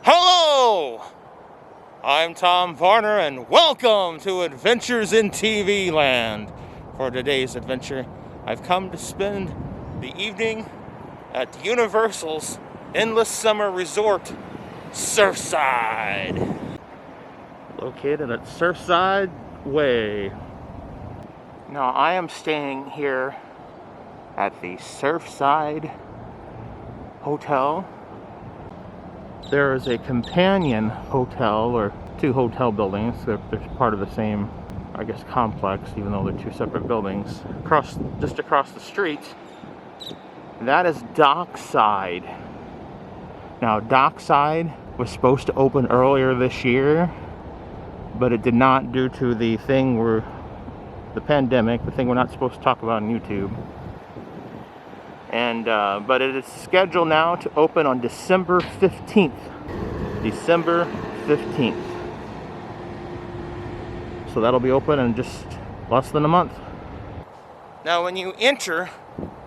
Hello! I'm Tom Varner and welcome to Adventures in TV Land. For today's adventure, I've come to spend the evening at Universal's Endless Summer Resort, Surfside. Located at Surfside Way. Now I am staying here at the Surfside Hotel. There is a companion hotel, or two hotel buildings. They're part of the same, I guess, complex, even though they're two separate buildings. Just across the street, that is Dockside. Now, Dockside was supposed to open earlier this year, but it did not due to the pandemic, the thing we're not supposed to talk about on YouTube. And but it is scheduled now to open on December 15th. December 15th. So that'll be open in just less than a month. Now when you enter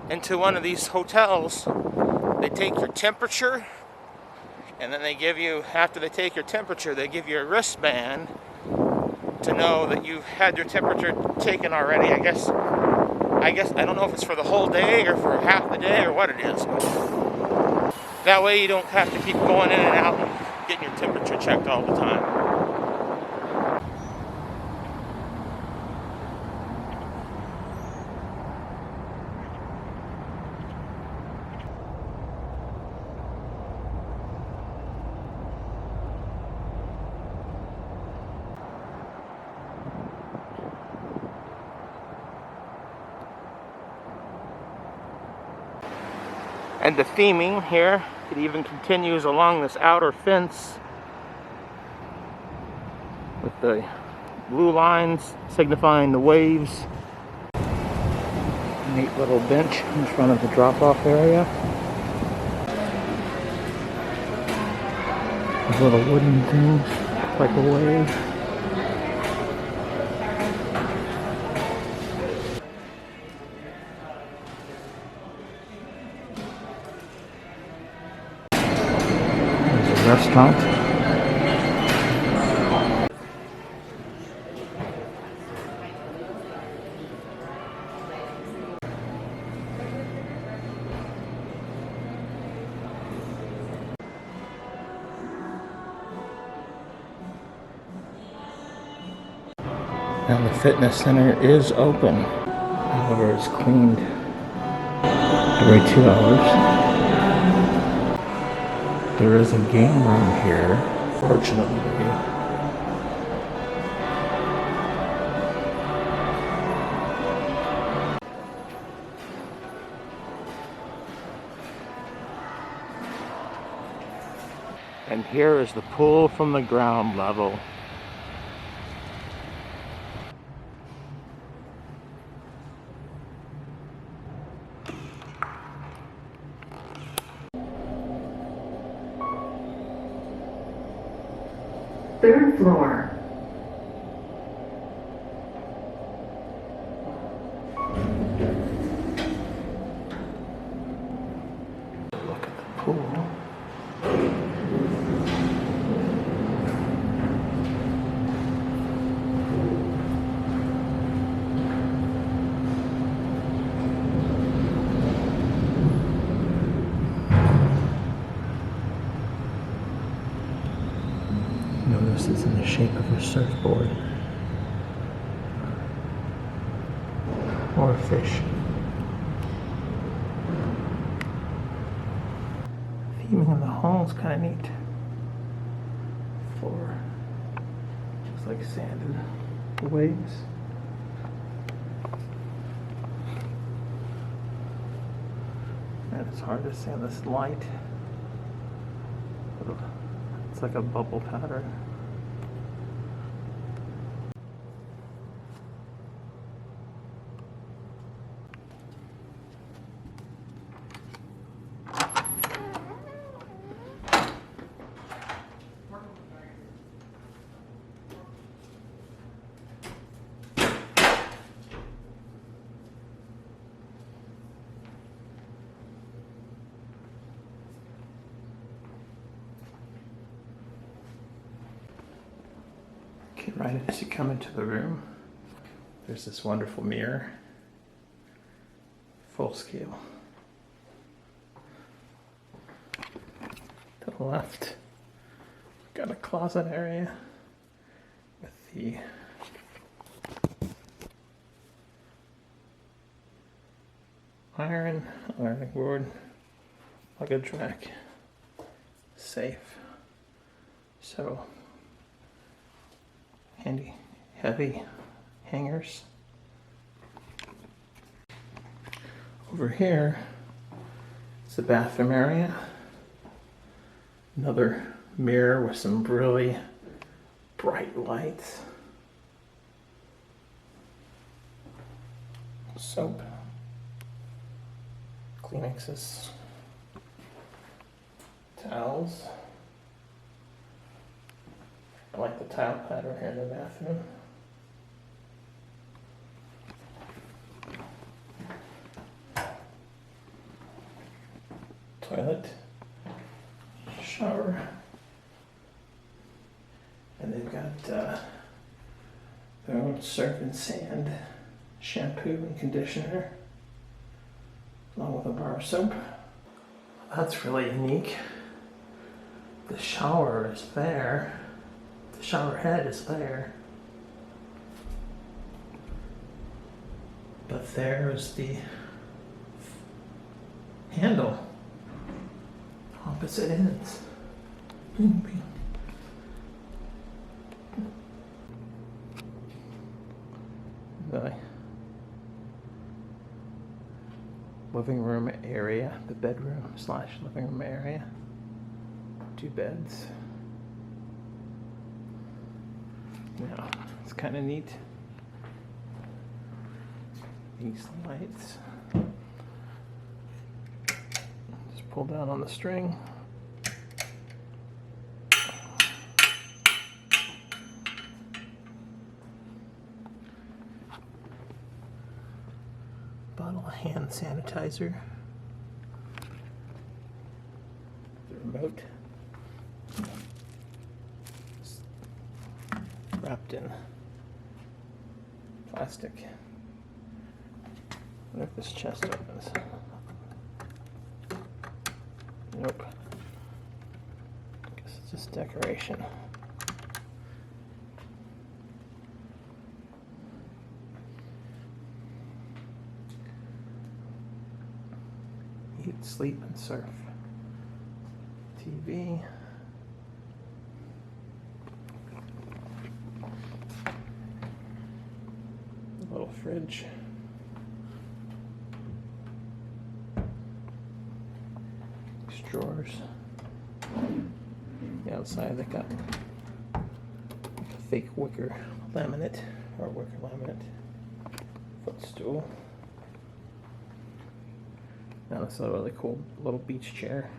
into one of these hotels, they take your temperature, and then they give you, after they take your temperature, they give you a wristband to know that you've had your temperature taken already. I guess I don't know if it's for the whole day or for half the day or what it is. That way you don't have to keep going in and out and getting your temperature checked all the time. And the theming here, it even continues along this outer fence with the blue lines signifying the waves. Neat little bench in front of the drop-off area. These little wooden things, like a wave. Restaurant. And the fitness center is open. However, it's cleaned every 2 hours. There is a game room here, fortunately. And here is the pool from the ground level. Third floor. Look at the pool. Notice it's in the shape of a surfboard or a fish. Theming in the hall is kind of neat. For just like sand and waves. And it's hard to see on this light. It's like a bubble pattern. Okay, right as you come into the room, there's this wonderful mirror, full scale. To the left, got a closet area with the ironing board, luggage rack, safe. So handy, heavy hangers. Over here is the bathroom area. Another mirror with some really bright lights. Soap. Kleenexes. Towels. I like the tile pattern here in the bathroom. Toilet, shower, and they've got their own surf and sand shampoo and conditioner, along with a bar of soap. That's really unique. The shower is there. The shower head is there. But there's the handle. Opposite ends. The living room area, the bedroom / living room area. 2 beds. Now, it's kind of neat. These lights. Just pull down on the string. Bottle of hand sanitizer. The remote. Wrapped in plastic. I wonder if this chest opens. Nope. Guess it's just decoration. Eat, sleep, and surf. TV. Little fridge. Drawers. The outside they got like a fake wicker laminate or wicker laminate footstool. Now this is a really cool little beach chair.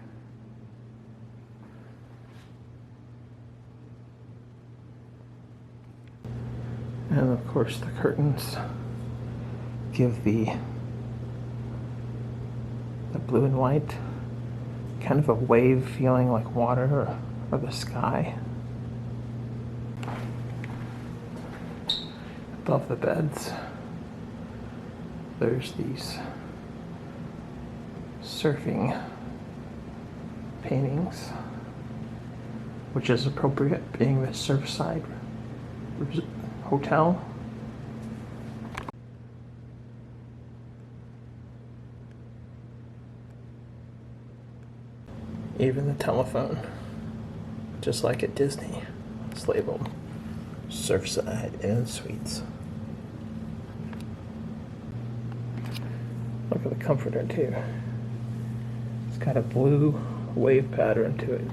And of course the curtains give the blue and white kind of a wave feeling, like water or the sky. Above the beds there's these surfing paintings, which is appropriate being the Surfside hotel. Even the telephone, just like at Disney, it's labeled Surfside Inn Suites. Look at the comforter too. It's got a blue wave pattern to it.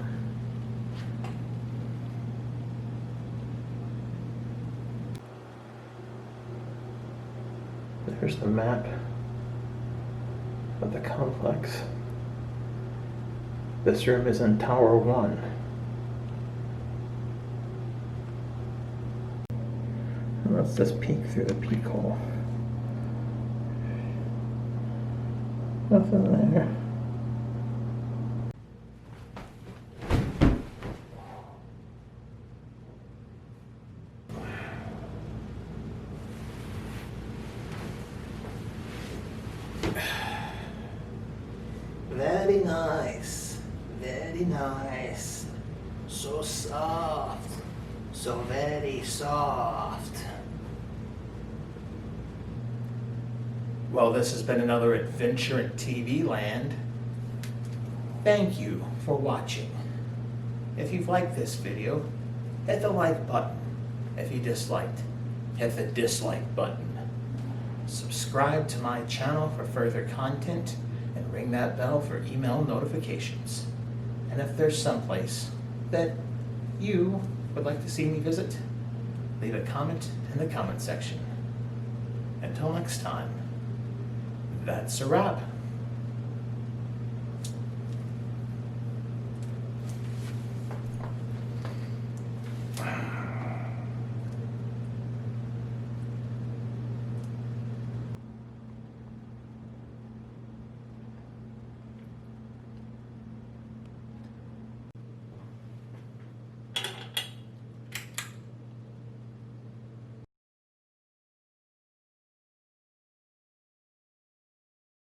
There's the map of the complex. This room is in Tower 1. And let's just peek through the peek hole. Nothing there. Very nice. Very nice. So soft. So very soft. Well, this has been another adventure in TV land. Thank you for watching. If you've liked this video, hit the like button. If you disliked, hit the dislike button. Subscribe to my channel for further content and ring that bell for email notifications. And if there's someplace that you would like to see me visit, leave a comment in the comment section. Until next time, that's a wrap.